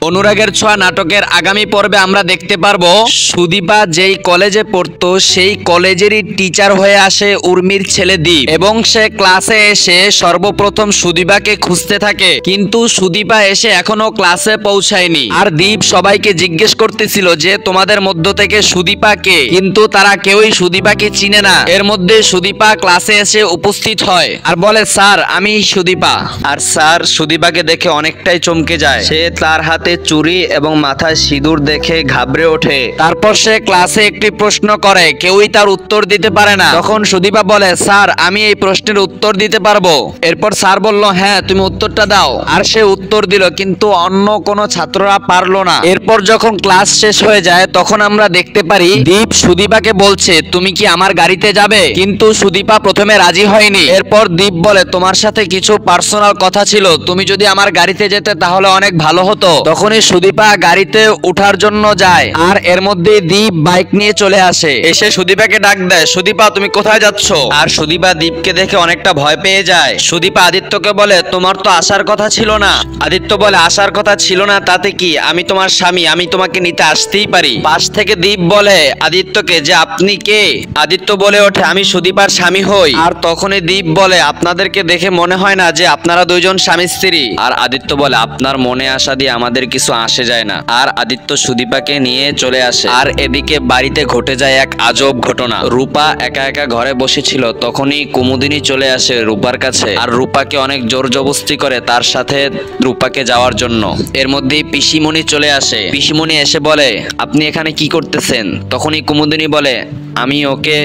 অনুরাগের ছোঁয়া নাটকের আগামী পর্বে আমরা দেখতে পারবো সুদীপা যেই কলেজে পড়তো সেই কলেজেরই টিচার হয়ে আসে উর্মির ছেলে দীপ এবং সে ক্লাসে এসে সর্বপ্রথম সুদীপাকে খুঁজতে থাকে, কিন্তু সুদীপা এসে এখনো ক্লাসে পৌঁছায়নি। আর দীপ সবাইকে জিজ্ঞেস করতেছিল যে তোমাদের মধ্য থেকে সুদীপা কে, কিন্তু তারা কেউই সুদীপাকে চিনে না। এর মধ্যে সুদীপা ক্লাসে এসে উপস্থিত হয় আর বলে, স্যার আমি সুদীপা। আর স্যার সুদীপাকে দেখে অনেকটাই চমকে যায়। সে তার হাতে চুড়ি এবং মাথায় সিঁদুর দেখে ঘাবড়ে ওঠে। তারপর সে ক্লাসে একটি প্রশ্ন করে, কেউই তার উত্তর দিতে পারে না। তখন সুদীপা বলে, স্যার আমি এই প্রশ্নের উত্তর দিতে পারবো। এরপর স্যার বলল, হ্যাঁ তুমি উত্তরটা দাও। আর সে উত্তর দিল, কিন্তু অন্য কোনো ছাত্ররা পারলো না। এরপর যখন ক্লাস শেষ হয়ে যায় তখন আমরা দেখতে পারি দীপ সুদীপাকে বলছে, তুমি কি আমার গাড়িতে যাবে? কিন্তু সুদীপা প্রথমে রাজি হয়নি। এরপর দীপ বলে, তোমার সাথে কিছু পার্সোনাল কথা ছিল, তুমি যদি আমার গাড়িতে যেতে তাহলে অনেক ভালো হতো। তখনই সুদীপা গাড়িতে উঠার জন্য যায় আর এর মধ্যে দীপ বাইক নিয়ে চলে আসে। এসে সুদীপাকে ডাক দেয়, সুদীপা তুমি কোথায় যাচ্ছ? আর সুদীপা দীপকে দেখে অনেকটা ভয় পেয়ে যায়। সুদীপা আদিত্যকে বলে, তোমার তো আসার কথা ছিল না। আদিত্য বলে, আসার কথা ছিল না তাতে কি, আমি তোমার স্বামী, আমি তোমাকে নিতে আসতেই পারি। পাশ থেকে দীপ বলে আদিত্যকে যে আপনি কে? আদিত্য বলে ওঠে, আমি সুদীপার স্বামী হই। আর তখনই দীপ বলে, আপনাদেরকে দেখে মনে হয় না যে আপনারা দুইজন স্বামী স্ত্রী। আর আদিত্য বলে, আপনার মনে আসা দিয়ে আমাদের কিছু আসে যায় না। আর আদিত্য সুদীপাকে নিয়ে চলে আসে। আর এদিকে বাড়িতে ঘটে যায় এক আজব ঘটনা। রূপা একা একা ঘরে বসেছিল, তখনই কুমুদিনী চলে আসে রূপার কাছে আর রূপাকে অনেক জোর জবরদস্তি করে তার সাথে রূপাকে যাওয়ার জন্য। এর মধ্যেই পিসিমণি চলে আসে। পিসিমণি এসে বলে, আপনি এখানে কি করতেছেন? তখনই কুমুদিনী বলে, আমি ওকে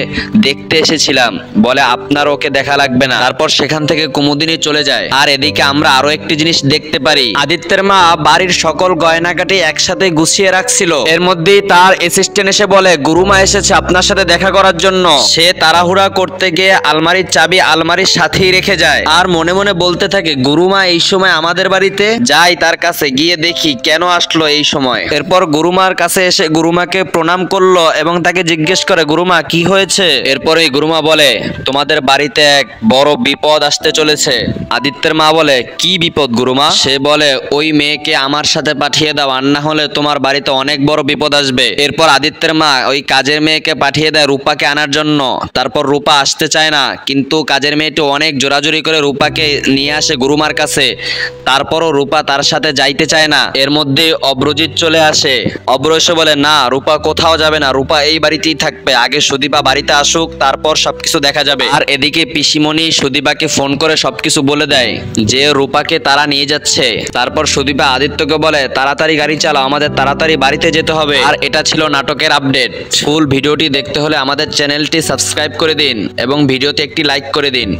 দেখতে এসেছিলাম। বলে, আপনার ওকে দেখা লাগবে না। তারপর সেখান থেকে কুমুদিনী চলে যায়। আর এদিকে আমরা আরো একটি জিনিস দেখতে পারি, আদিত্যের মা বাড়ির সকল গয়নাকাটি একসাথে গুছিয়ে রাখছিল। এর মধ্যেই তার অ্যাসিস্ট্যান্ট এসে বলে, গুরুমা এসেছে আপনার সাথে দেখা করার জন্য। সে তাড়াহুড়া করতে গিয়ে আলমারির চাবি আলমারির সাথেই রেখে যায় আর মনে মনে বলতে থাকে, গুরুমা এই সময় আমাদের বাড়িতে? যাই তার কাছে গিয়ে দেখি কেন আসলো এই সময়। এরপর গুরুমার কাছে এসে গুরুমাকে প্রণাম করলো এবং তাকে জিজ্ঞেস করে, গুরুমা কি হয়েছে? এরপরে গুরুমা বলে, তোমাদের বাড়িতে এক বড় বিপদ আসতে চলেছে। আদিত্যের মা বলে, কি বিপদ গুরুমা? সে বলে, ওই মেয়েকে আমার সাথে পাঠিয়ে দাও, আর না হলে তোমার বাড়িতে অনেক বড় বিপদ আসবে। এরপর আদিত্যের মা ওই কাজের মেয়েকে পাঠিয়ে দেয় রূপাকে আনার জন্য। তারপর রূপা আসতে চায় না, কিন্তু কাজের মেয়েটি অনেক জোরাজুরি করে রূপাকে নিয়ে আসে গুরুমার কাছে। তারপরও রূপা তার সাথে যাইতে চায় না। এর মধ্যে অব্রজিৎ চলে আসে। অব্র এসে বলে, না রূপা কোথাও যাবে না, রূপা এই বাড়িতেই থাকবে, আগে সুদীপা বাড়িতে আসুক তারপর সবকিছু দেখা যাবে। আর এদিকে পিসিমণি সুদীপাকে ফোন করে সবকিছু বলে দেয় যে রূপাকে তারা নিয়ে যাচ্ছে। তারপর সুদীপা আদিত্যকে বলে, তাড়াতাড়ি গাড়ি চালাও, আমাদের তাড়াতাড়ি বাড়িতে যেতে হবে। আর এটা ছিল নাটকের আপডেট। ফুল ভিডিওটি দেখতে হলে আমাদের চ্যানেলটি সাবস্ক্রাইব করে দিন এবং ভিডিওতে একটি লাইক করে দিন।